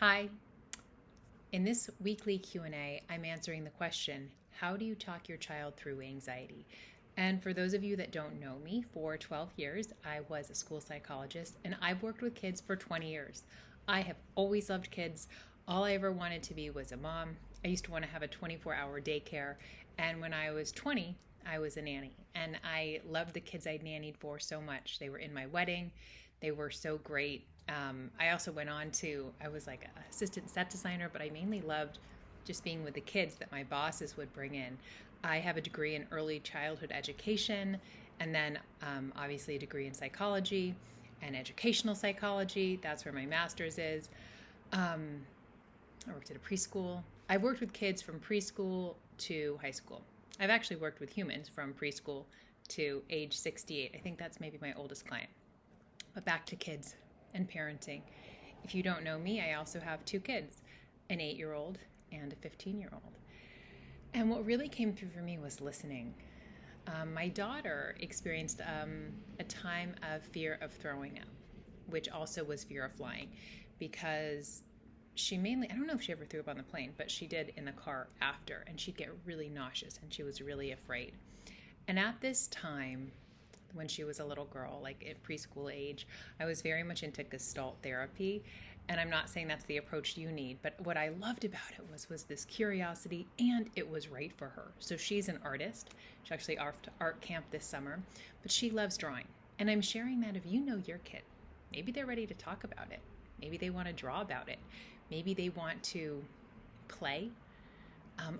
Hi. In this weekly Q&A, I'm answering the question, how do you talk your child through anxiety? And for those of you that don't know me, for 12 years, I was a school psychologist and I've worked with kids for 20 years. I have always loved kids. All I ever wanted to be was a mom. I used to want to have a 24-hour daycare. And when I was 20, I was a nanny. And I loved the kids I'd nannied for so much. They were in my wedding. They were so great. I also went on to, I was like an assistant set designer, but I mainly loved just being with the kids that my bosses would bring in. I have a degree in early childhood education, and then obviously a degree in psychology and educational psychology. That's where my master's is. I worked at a preschool. I've worked with kids from preschool to high school. I've actually worked with humans from preschool to age 68. I think that's maybe my oldest client. But back to kids and parenting. If you don't know me, I also have two kids, an 8-year-old and a 15-year-old. And what really came through for me was listening. My daughter experienced a time of fear of throwing up, which also was fear of flying, because she mainly, I don't know if she ever threw up on the plane, but she did in the car after, and she'd get really nauseous and she was really afraid. And at this time, when she was a little girl, like at preschool age, I was very much into Gestalt therapy. And I'm not saying that's the approach you need, but what I loved about it was this curiosity, and it was right for her. So she's an artist. She actually off to art camp this summer, but she loves drawing. And I'm sharing that if you know your kid, maybe they're ready to talk about it. Maybe they want to draw about it. Maybe they want to play.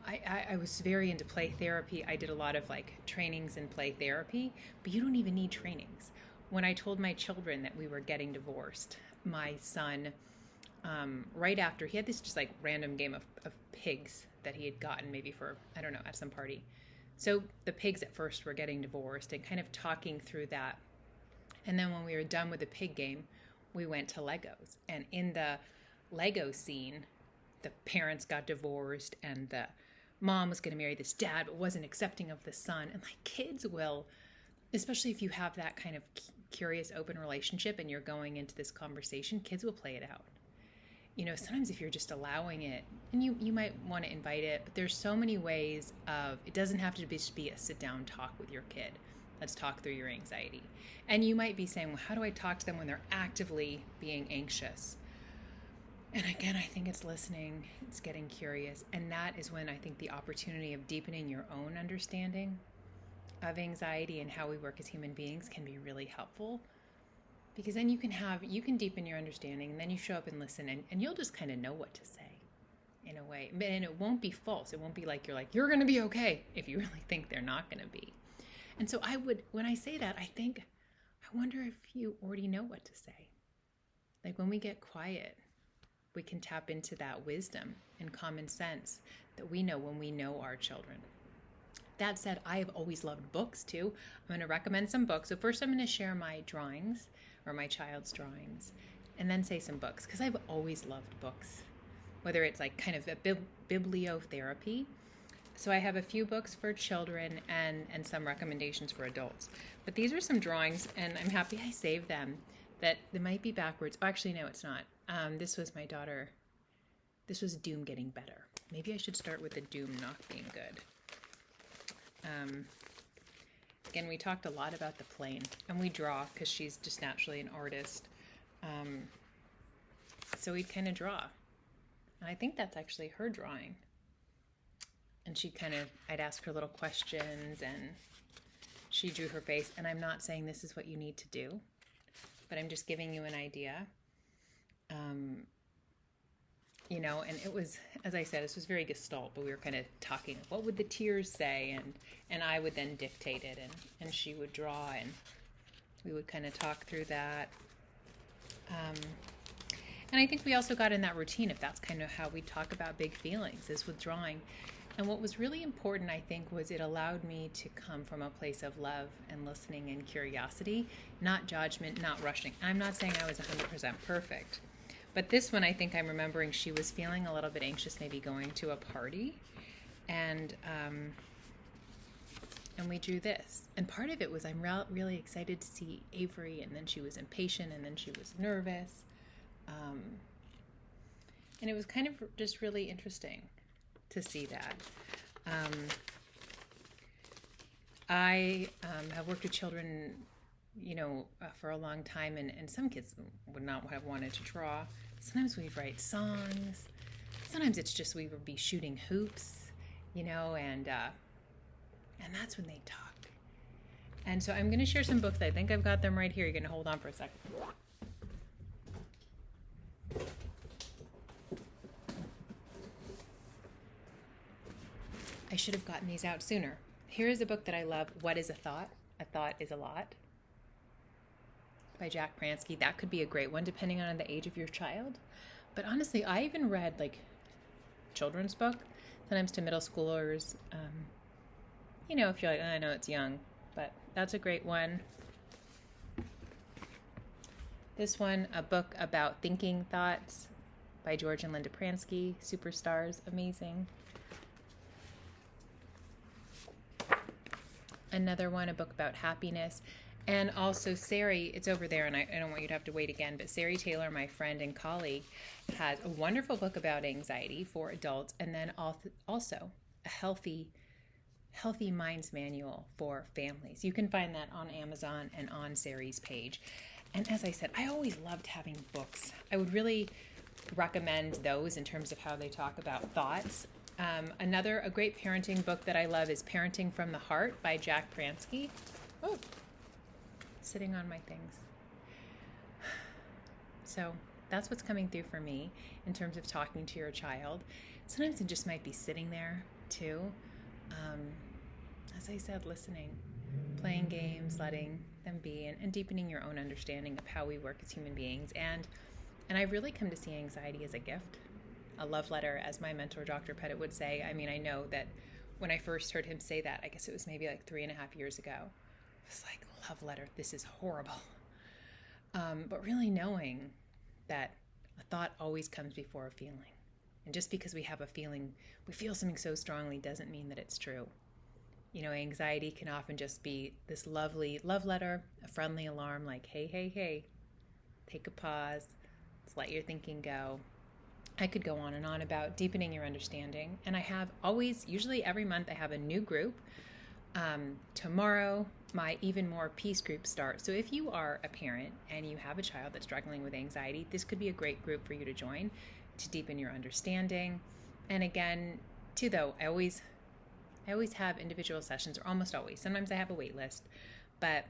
I was very into play therapy. I did a lot of like trainings in play therapy, but you don't even need trainings. When I told my children that we were getting divorced, my son, right after, he had this just like random game of pigs that he had gotten maybe for, I don't know, at some party. So the pigs at first were getting divorced and kind of talking through that. And then when we were done with the pig game, we went to Legos. And in the Lego scene, the parents got divorced and the mom was going to marry this dad but wasn't accepting of the son. And like kids will, especially if you have that kind of curious open relationship and you're going into this conversation, kids will play it out. You know, sometimes if you're just allowing it, and you might want to invite it, but there's so many ways of, it doesn't have to just be a sit down talk with your kid. Let's talk through your anxiety. And you might be saying, well, how do I talk to them when they're actively being anxious? And again, I think it's listening, it's getting curious. And that is when I think the opportunity of deepening your own understanding of anxiety and how we work as human beings can be really helpful. Because then you can deepen your understanding, and then you show up and listen, and you'll just kind of know what to say in a way. And it won't be false. It won't be like you're going to be okay if you really think they're not going to be. And so when I say that, I think, I wonder if you already know what to say. Like when we get quiet, we can tap into that wisdom and common sense that we know when we know our children. That said, I have always loved books too. I'm going to recommend some books. So first I'm going to share my drawings or my child's drawings, and then say some books, because I've always loved books, whether it's like kind of a bibliotherapy. So I have a few books for children and some recommendations for adults. But these are some drawings, and I'm happy I saved them. That they might be backwards. Oh, actually, no, it's not. This was my daughter. This was Doom getting better. Maybe I should start with the Doom not being good. Again, we talked a lot about the plane, and we draw because she's just naturally an artist. So we'd kind of draw. And I think that's actually her drawing. And I'd ask her little questions, and she drew her face. And I'm not saying this is what you need to do, but I'm just giving you an idea. You know, and it was, as I said, this was very Gestalt, but we were kind of talking, what would the tears say? And I would then dictate it, and she would draw, and we would kind of talk through that. And I think we also got in that routine, if that's kind of how we talk about big feelings, is with drawing. And what was really important, I think, was it allowed me to come from a place of love and listening and curiosity, not judgment, not rushing. I'm not saying I was 100% perfect. But this one, I think I'm remembering she was feeling a little bit anxious, maybe going to a party. And we drew this. And part of it was I'm really excited to see Avery, and then she was impatient, and then she was nervous. And it was kind of just really interesting to see that. I have worked with children, for a long time, and some kids would not have wanted to draw. Sometimes we'd write songs. Sometimes it's just we would be shooting hoops, and that's when they talk. And so I'm going to share some books. I think I've got them right here. You're going to hold on for a second. I should have gotten these out sooner. Here is a book that I love, What is a Thought? A Thought is a Lot, by Jack Pransky. That could be a great one depending on the age of your child. But honestly, I even read children's book, sometimes to middle schoolers. If you're like, I know it's young, but that's a great one. This one, a book about thinking thoughts by George and Linda Pransky, Superstars, amazing. Another one, a book about happiness. And also Sari, it's over there, and I don't want you to have to wait again, but Sari Taylor, my friend and colleague, has a wonderful book about anxiety for adults, and then also a healthy minds manual for families. You can find that on Amazon and on Sari's page. And as I said, I always loved having books. I would really recommend those in terms of how they talk about thoughts. A great parenting book that I love is Parenting from the Heart by Jack Pransky. Oh, sitting on my things. So that's what's coming through for me in terms of talking to your child. Sometimes it just might be sitting there too. As I said, listening, playing games, letting them be, and deepening your own understanding of how we work as human beings. And I've really come to see anxiety as a gift, a love letter, as my mentor, Dr. Pettit, would say. I mean, I know that when I first heard him say that, I guess it was maybe 3.5 years ago, it was like, love letter, this is horrible. But really knowing that a thought always comes before a feeling. And just because we have a feeling, we feel something so strongly, doesn't mean that it's true. Anxiety can often just be this lovely love letter, a friendly alarm like, hey, take a pause, let's let your thinking go. I could go on and on about deepening your understanding. And I have usually every month, I have a new group. Tomorrow, my Even More Peace group starts. So if you are a parent and you have a child that's struggling with anxiety, this could be a great group for you to join to deepen your understanding. And again, too, though, I always have individual sessions, or almost always. Sometimes I have a wait list, but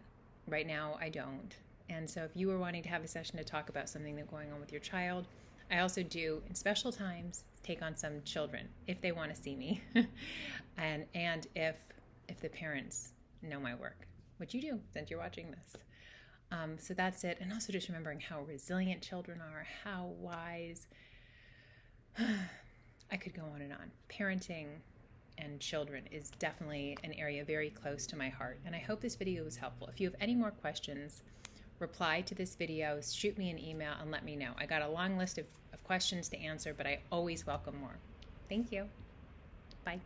right now I don't. And so if you were wanting to have a session to talk about something that's going on with your child, I also do, in special times, take on some children if they want to see me, and if the parents know my work, which you do since you're watching this. So that's it. And also just remembering how resilient children are, how wise. I could go on and on. Parenting and children is definitely an area very close to my heart. And I hope this video was helpful. If you have any more questions, reply to this video, shoot me an email, and let me know. I got a long list of questions to answer, but I always welcome more. Thank you. Bye.